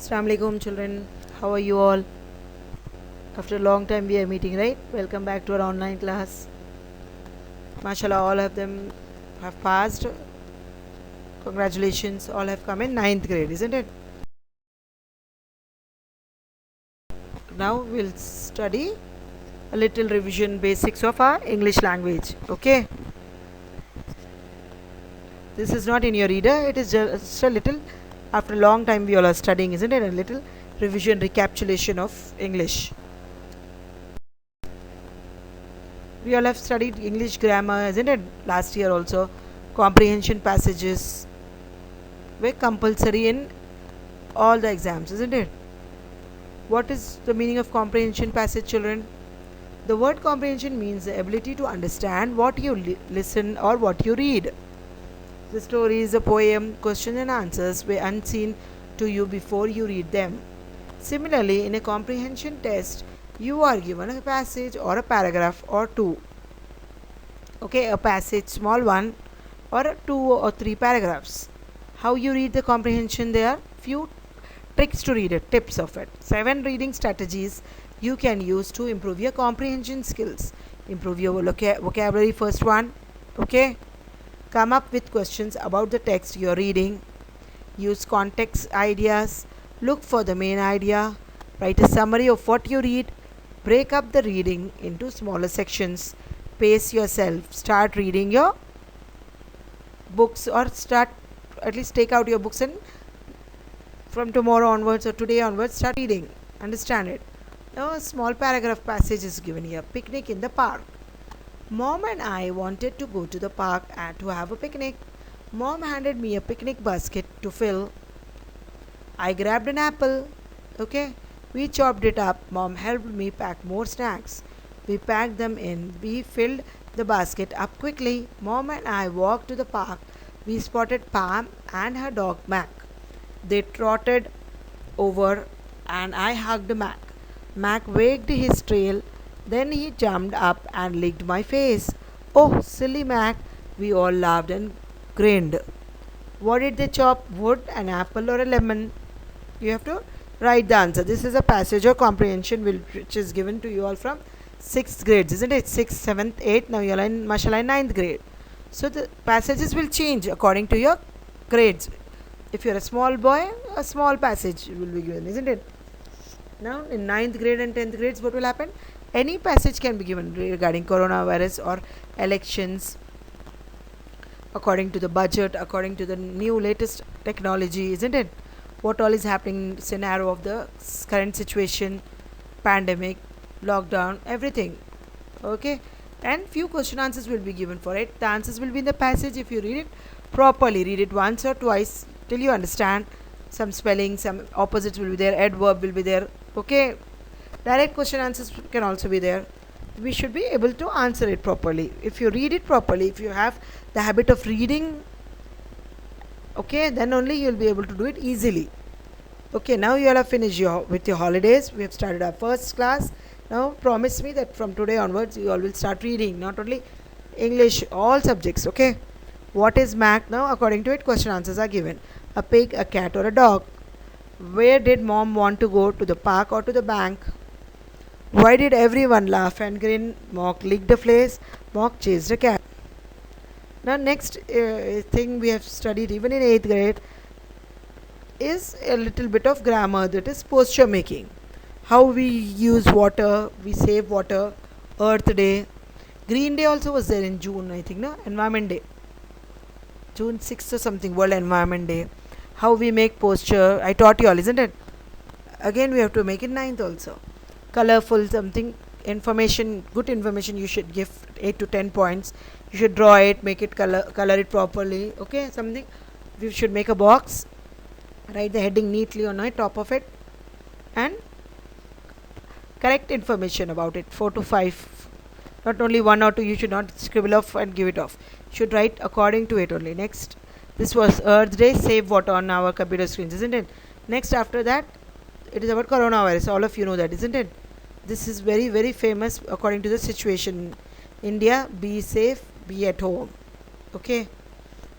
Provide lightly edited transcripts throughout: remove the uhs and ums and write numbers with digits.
Assalamu alaikum children, how are you all? After a long time we are meeting, right? Welcome back to our online class. MashaAllah, all of them have passed. Congratulations, all have come in ninth grade, isn't it? Now we'll study a little revision basics of our English language, okay? This is not in your reader, it is just a little, after a long time we all are studying, isn't it? A little revision recapitulation of English. We all have studied English grammar, isn't it? Last year also. Comprehension passages were compulsory in all the exams, isn't it? What is the meaning of comprehension passage, children? The word comprehension means the ability to understand what you listen or what you read. The stories, the poem, question and answers were unseen to you before you read them. Similarly, in a comprehension test, you are given a passage or a paragraph or two. Okay, a passage, small one, or 2 or 3 paragraphs. How you read the comprehension? There are few tricks to read it, tips of it. 7 reading strategies you can use to improve your comprehension skills. Improve your vocabulary, first one. Okay, come up with questions about the text you are reading. Use context ideas. Look for the main idea. Write a summary of what you read. Break up the reading into smaller sections. Pace yourself. Start reading your books, or start, at least take out your books, and from tomorrow onwards or today onwards start reading. Understand it. Now a small paragraph passage is given here. Picnic in the park. Mom and I wanted to go to the park and to have a picnic. Mom handed me a picnic basket to fill. I grabbed an apple. Okay, we chopped it up. Mom helped me pack more snacks. We packed them in. We filled the basket up quickly. Mom and I walked to the park. We spotted Pam and her dog Mac. They trotted over and I hugged Mac. Mac wagged his tail. Then he jumped up and licked my face. Oh, silly Mac! We all laughed and grinned. What did they chop? Wood, an apple, or a lemon? You have to write the answer. This is a passage of comprehension which is given to you all from 6th grades, isn't it? 6th, 7th, 8th. Now you are in mashallah 9th grade. So the passages will change according to your grades. If you are a small boy, a small passage will be given, isn't it? Now in 9th grade and 10th grades, what will happen? Any passage can be given regarding coronavirus or elections, according to the budget, according to the new latest technology, isn't it? What all is happening, scenario of the current situation, pandemic, lockdown, everything. Okay, and few question answers will be given for it. The answers will be in the passage. If you read it properly, read it once or twice till you understand. Some spelling, some opposites will be there, adverb will be there. Okay, direct question answers can also be there. We should be able to answer it properly. If you read it properly, if you have the habit of reading, okay, then only you will be able to do it easily. Okay, now you all have finished with your holidays. We have started our first class. Now promise me that from today onwards you all will start reading, not only English, all subjects. Okay, what is Mac? Now according to it, question answers are given. A pig, a cat, or a dog? Where did mom want to go, to the park or to the bank? Why did everyone laugh and grin? Mock licked the face. Mock chased a cat. Now next thing we have studied even in 8th grade is a little bit of grammar, that is posture making. How we use water, we save water, Earth Day. Green Day also was there in June, I think, no? Environment Day. June 6th or something, World Environment Day. How we make posture, I taught you all, isn't it? Again we have to make it 9th also. Colorful something, information, good information you should give 8 to 10 points. You should draw it, make it color it properly. Okay, something. We should make a box, write the heading neatly on the top of it, and correct information about it, 4 to 5. Not only 1 or 2, you should not scribble off and give it off. You should write according to it only. Next, this was Earth Day, save water on our computer screens, isn't it? Next, after that, it is about coronavirus. All of you know that, isn't it? This is very, very famous according to the situation. India, be safe, be at home. Okay,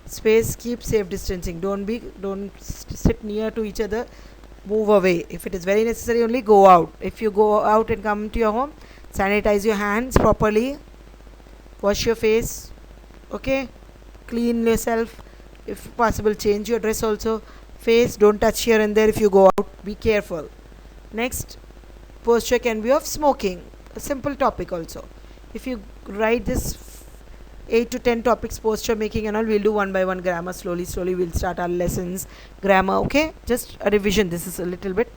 space, keep safe distancing. Don't sit near to each other. move away. If it is very necessary, only go out. If you go out and come to your home, sanitize your hands properly, wash your face, okay, clean yourself, if possible change your dress also. Face, don't touch here and there. If you go out, be careful. Next, posture can be of smoking, a simple topic also. If you write this 8 to 10 topics, posture making and all, we'll do one by one. Grammar, slowly we'll start our lessons. Grammar, okay, just a revision, this is a little bit.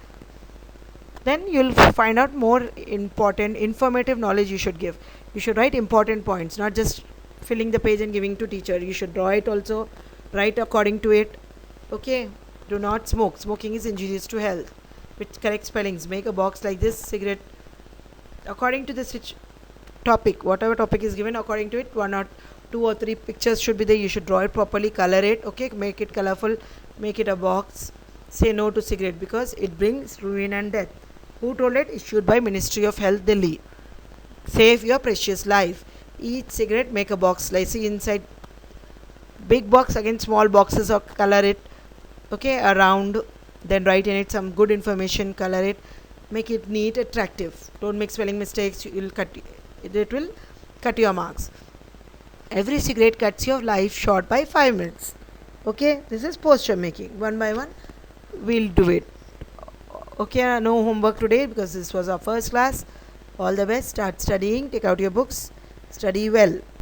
Then you'll find out more important informative knowledge you should give. You should write important points, not just filling the page and giving to teacher. You should draw it also, write according to it. Okay, do not smoke. Smoking is injurious to health. With correct spellings, make a box like this. Cigarette, according to the topic, whatever topic is given, according to it, one or two or three pictures should be there. You should draw it properly, color it, okay, make it colorful, make it a box. Say no to cigarette because it brings ruin and death. Who told it? Issued by Ministry of Health, Delhi. Save your precious life. Each cigarette, make a box. Like see inside big box, again small boxes, or color it, okay, around. Then write in it some good information, color it, make it neat, attractive. Don't make spelling mistakes. You will cut it will cut your marks. Every cigarette cuts your life short by 5 minutes. Okay, this is posture making. One by one, we'll do it. Okay, no homework today because this was our first class. All the best. Start studying. Take out your books. Study well.